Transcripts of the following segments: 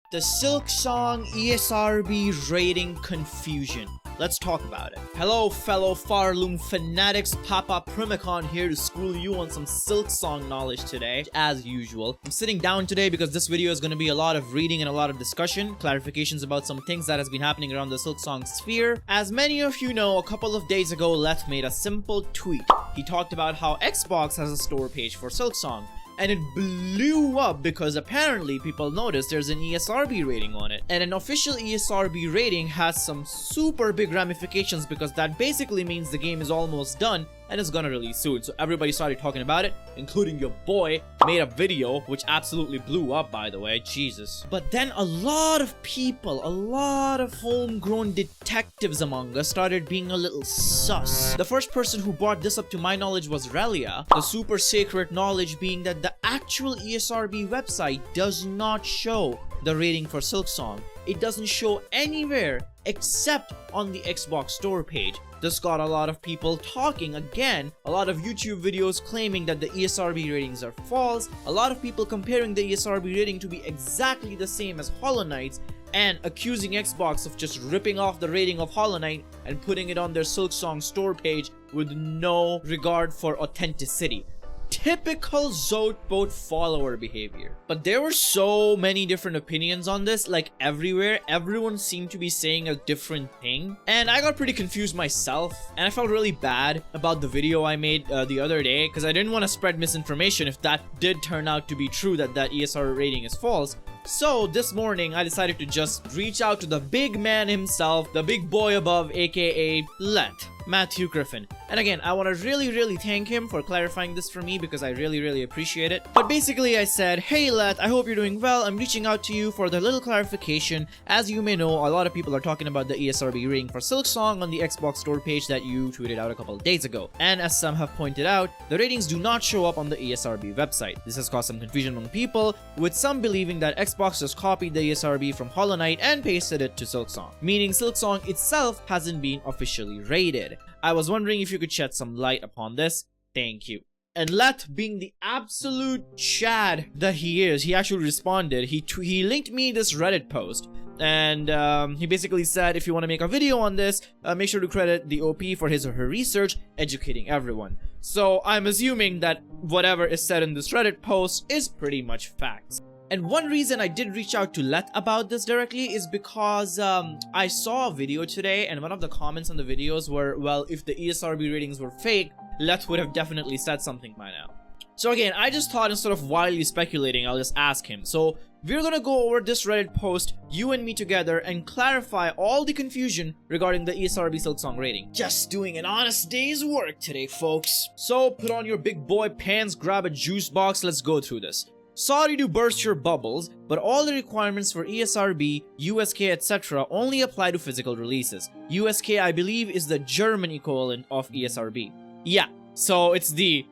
The Silksong ESRB rating confusion. Let's talk about it. Hello fellow Farloom fanatics, Papa Primacon here to school you on some Silksong knowledge today, as usual. I'm sitting down today because this video is going to be a lot of reading and a lot of discussion, clarifications about some things that has been happening around the Silksong sphere. As many of you know, a couple of days ago, Leth made a simple tweet. He talked about how Xbox has a store page for Silksong. And it blew up because apparently people noticed there's an ESRB rating on it. And an official ESRB rating has some super big ramifications because that basically means the game is almost done and it's gonna release soon. So everybody started talking about it, including your boy, made a video, which absolutely blew up, by the way, Jesus. But then a lot of people, a lot of homegrown detectives among us started being a little sus. The first person who brought this up to my knowledge was Relia, the super sacred knowledge being that the actual ESRB website does not show the rating for Silksong. It doesn't show anywhere except on the Xbox store page. This got a lot of people talking again, a lot of YouTube videos claiming that the ESRB ratings are false, a lot of people comparing the ESRB rating to be exactly the same as Hollow Knight's, and accusing Xbox of just ripping off the rating of Hollow Knight and putting it on their Silksong store page with no regard for authenticity. Typical Zotboat follower behavior. But there were so many different opinions on this, like everywhere. Everyone seemed to be saying a different thing. And I got pretty confused myself. And I felt really bad about the video I made the other day because I didn't want to spread misinformation if that did turn out to be true, that ESRB rating is false. So this morning I decided to just reach out to the big man himself, the big boy above, aka Leth, Matthew Griffin. And again, I want to really thank him for clarifying this for me because I really appreciate it. But basically I said, hey Leth, I hope you're doing well. I'm reaching out to you for the little clarification. As you may know, a lot of people are talking about the ESRB rating for Silksong on the Xbox store page that you tweeted out a couple of days ago. And as some have pointed out, the ratings do not show up on the ESRB website. This has caused some confusion among people, with some believing that Xbox just copied the ESRB from Hollow Knight and pasted it to Silksong, meaning Silksong itself hasn't been officially rated. I was wondering if you could shed some light upon this. Thank you. And Leth, being the absolute Chad that he is, he actually responded. He linked me this Reddit post. And he basically said, if you want to make a video on this, make sure to credit the OP for his or her research, educating everyone. So I'm assuming that whatever is said in this Reddit post is pretty much facts. And one reason I did reach out to Leth about this directly is because I saw a video today and one of the comments on the videos were, well, if the ESRB ratings were fake, Leth would have definitely said something by now. So again, I just thought instead of wildly speculating, I'll just ask him. So we're gonna go over this Reddit post, you and me together, and clarify all the confusion regarding the ESRB Silksong rating. Just doing an honest day's work today, folks. So put on your big boy pants, grab a juice box, let's go through this. Sorry to burst your bubbles, but all the requirements for ESRB, USK, etc. only apply to physical releases. USK, I believe, is the German equivalent of ESRB. Yeah, so it's the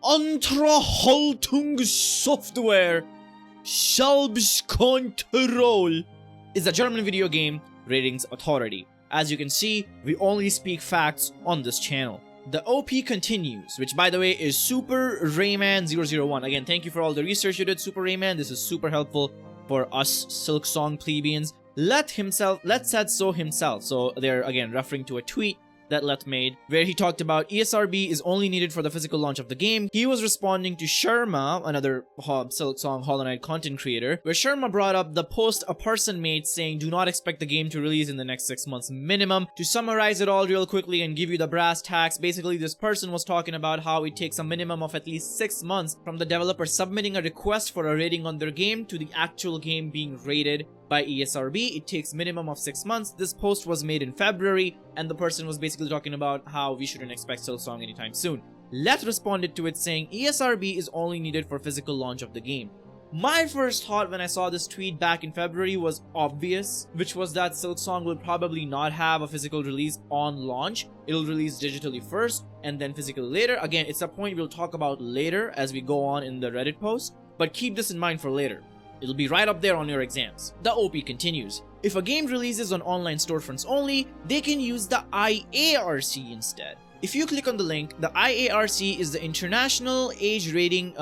Unterhaltungssoftware Selbstkontrolle is the German video game ratings authority. As you can see, we only speak facts on this channel. The OP continues, which by the way is Super Rayman 001. Again, thank you for all the research you did, Super Rayman. This is super helpful for us Silksong plebeians. Leth said so himself. So they're again referring to a tweet that Leth made, where he talked about ESRB is only needed for the physical launch of the game. He was responding to Sharma, another Silksong Hollow Knight content creator, where Sharma brought up the post a person made saying do not expect the game to release in the next 6 months minimum. To summarize it all real quickly and give you the brass tacks, basically this person was talking about how it takes a minimum of at least 6 months from the developer submitting a request for a rating on their game to the actual game being rated by ESRB. It takes minimum of 6 months. This post was made in February, and the person was basically talking about how we shouldn't expect Silksong anytime soon. Leth responded to it saying ESRB is only needed for physical launch of the game. My first thought when I saw this tweet back in February was obvious, which was that Silksong will probably not have a physical release on launch. It'll release digitally first and then physically later. Again, it's a point we'll talk about later as we go on in the Reddit post, but keep this in mind for later. It'll be right up there on your exams. The OP continues. If a game releases on online storefronts only, they can use the IARC instead. If you click on the link, the IARC is the International Age Rating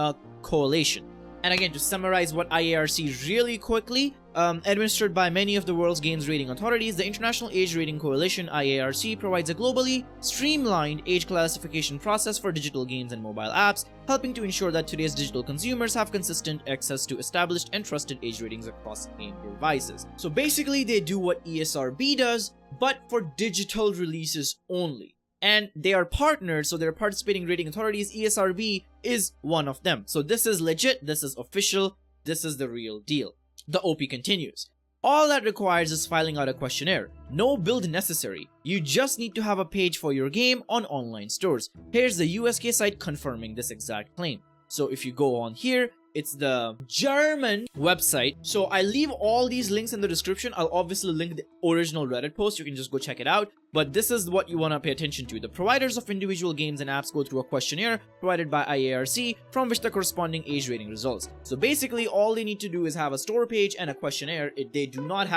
Coalition. And again, to summarize what IARC really quickly, administered by many of the world's games rating authorities, the International Age Rating Coalition (IARC) provides a globally streamlined age classification process for digital games and mobile apps, helping to ensure that today's digital consumers have consistent access to established and trusted age ratings across game devices. So basically, they do what ESRB does, but for digital releases only. And they are partnered, so they're participating rating authorities. ESRB is one of them. So this is legit, this is official, this is the real deal. The OP continues. All that requires is filing out a questionnaire. No build necessary. You just need to have a page for your game on online stores. Here's the USK site confirming this exact claim. So if you go on here, it's the German website. So I leave all these links in the description. I'll obviously link the original Reddit post. You can just go check it out. But this is what you want to pay attention to. The providers of individual games and apps go through a questionnaire provided by IARC, from which the corresponding age rating results. So basically, all they need to do is have a store page and a questionnaire. They do not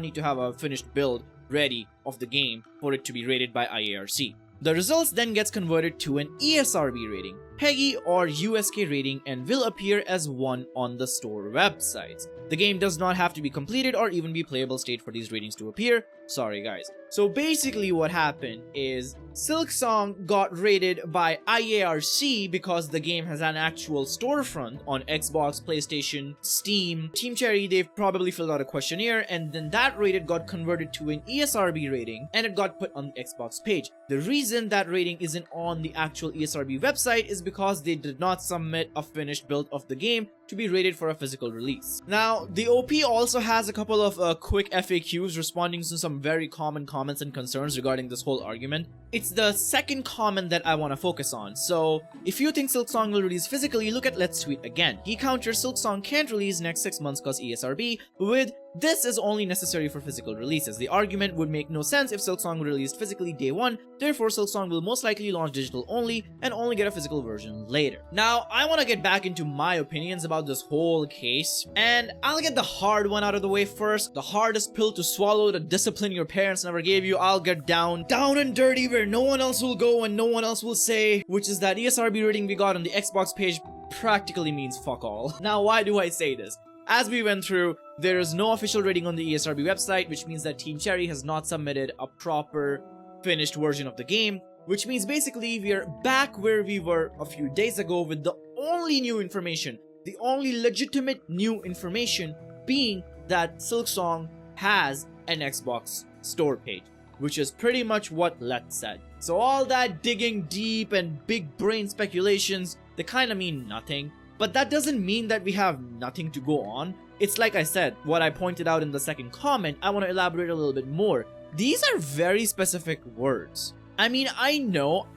need to have a finished build ready of the game for it to be rated by IARC. The results then gets converted to an ESRB rating, PEGI or USK rating, and will appear as one on the store websites. The game does not have to be completed or even be playable state for these ratings to appear. Sorry guys. So basically what happened is Silksong got rated by IARC because the game has an actual storefront on Xbox, PlayStation, Steam. Team Cherry, they've probably filled out a questionnaire, and then that rating got converted to an ESRB rating and it got put on the Xbox page. The reason that rating isn't on the actual ESRB website is because they did not submit a finished build of the game to be rated for a physical release. Now, the OP also has a couple of quick FAQs responding to some very common comments and concerns regarding this whole argument. It's the second comment that I want to focus on. So, if you think Silksong will release physically, look at Let's Tweet again. He counters Silksong can't release next 6 months cause ESRB with this is only necessary for physical releases. The argument would make no sense if Silksong released physically day 1, therefore Silksong will most likely launch digital only and only get a physical version later. Now, I want to get back into my opinions about this whole case, and I'll get the hard one out of the way first. The hardest pill to swallow, the discipline your parents never gave you. I'll get down and dirty where no one else will go and no one else will say, which is that ESRB rating we got on the Xbox page practically means fuck all. Now, why do I say this? As we went through, there is no official rating on the ESRB website, which means that Team Cherry has not submitted a proper finished version of the game, which means basically we are back where we were a few days ago with the only new information, the only legitimate new information being that Silksong has an Xbox store page, which is pretty much what Let said. So all that digging deep and big brain speculations, they kind of mean nothing. But that doesn't mean that we have nothing to go on. It's like I said, what I pointed out in the second comment, I want to elaborate a little bit more. These are very specific words. I mean, I know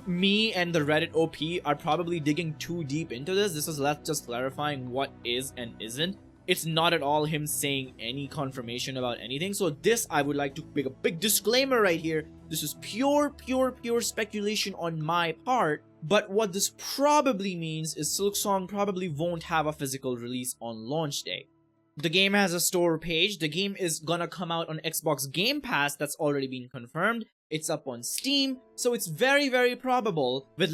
me and the Reddit OP are probably digging too deep into this. This is Let's just clarifying what is and isn't. It's not at all him saying any confirmation about anything. So this, I would like to make a big disclaimer right here. This is pure speculation on my part. But what this probably means is Silksong probably won't have a physical release on launch day. The game has a store page. The game is gonna come out on Xbox Game Pass. That's already been confirmed. It's up on Steam. So it's very probable, with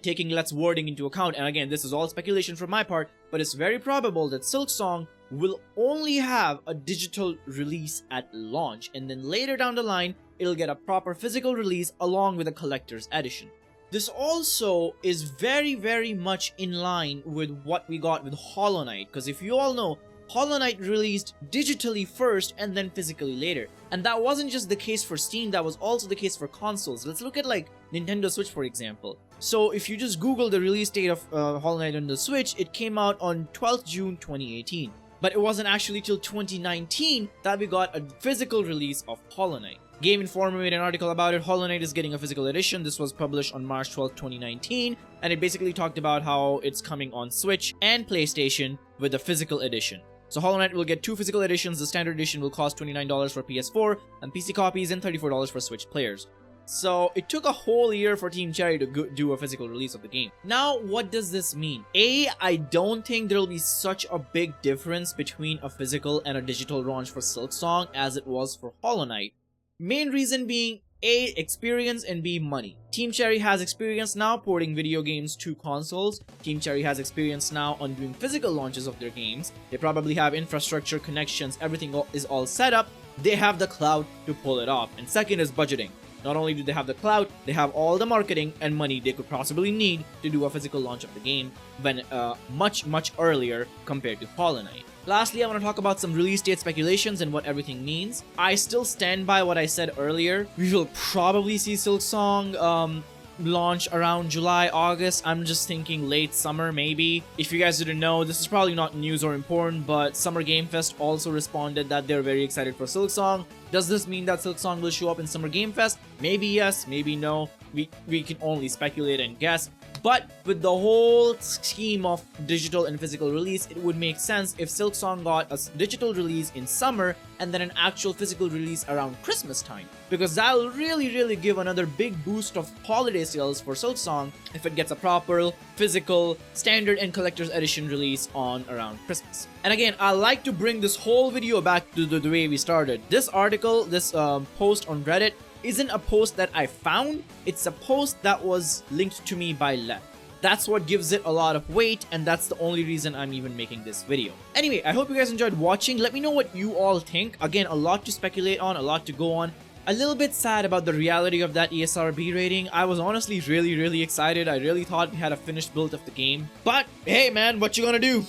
taking Let's wording into account, and again, this is all speculation from my part, but it's very probable that Silksong will only have a digital release at launch, and then later down the line, it'll get a proper physical release along with a collector's edition. This also is very much in line with what we got with Hollow Knight, because if you all know, Hollow Knight released digitally first and then physically later. And that wasn't just the case for Steam, that was also the case for consoles. Let's look at like Nintendo Switch for example. So if you just Google the release date of Hollow Knight on the Switch, it came out on 12th June 2018. But it wasn't actually till 2019 that we got a physical release of Hollow Knight. Game Informer made an article about it. Hollow Knight is getting a physical edition. This was published on March 12, 2019, and it basically talked about how it's coming on Switch and PlayStation with a physical edition. So Hollow Knight will get 2 physical editions. The standard edition will cost $29 for PS4 and PC copies and $34 for Switch players. So it took a whole year for Team Cherry to do a physical release of the game. Now, what does this mean? I don't think there will be such a big difference between a physical and a digital launch for Silksong as it was for Hollow Knight. Main reason being, A, experience, and B, money. Team Cherry has experience now porting video games to consoles. Team Cherry has experience now on doing physical launches of their games. They probably have infrastructure, connections, everything is all set up. They have the clout to pull it off. And second is budgeting. Not only do they have the clout, they have all the marketing and money they could possibly need to do a physical launch of the game when much earlier compared to Hollow Knight. Lastly, I want to talk about some release date speculations and what everything means. I still stand by what I said earlier. We will probably see Silksong launch around July, August. I'm just thinking late summer maybe. If you guys didn't know, this is probably not news or important, but Summer Game Fest also responded that they're very excited for Silksong. Does this mean that Silksong will show up in Summer Game Fest? Maybe yes, maybe no. We can only speculate and guess. But with the whole scheme of digital and physical release, it would make sense if Silksong got a digital release in summer and then an actual physical release around Christmas time. Because that'll really give another big boost of holiday sales for Silksong if it gets a proper physical standard and collector's edition release on around Christmas. And again, I like to bring this whole video back to the way we started. This article, this post on Reddit, isn't a post that I found, it's a post that was linked to me by Lev. That's what gives it a lot of weight, and that's the only reason I'm even making this video. Anyway, I hope you guys enjoyed watching. Let me know what you all think. Again, a lot to speculate on, a lot to go on. A little bit sad about the reality of that ESRB rating. I was honestly really excited. I really thought we had a finished build of the game. But hey man, what you gonna do?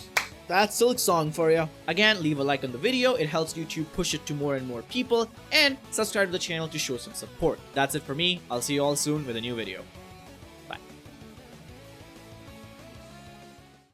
That's Silksong for you. Again, leave a like on the video. It helps YouTube push it to more and more people. And subscribe to the channel to show some support. That's it for me. I'll see you all soon with a new video.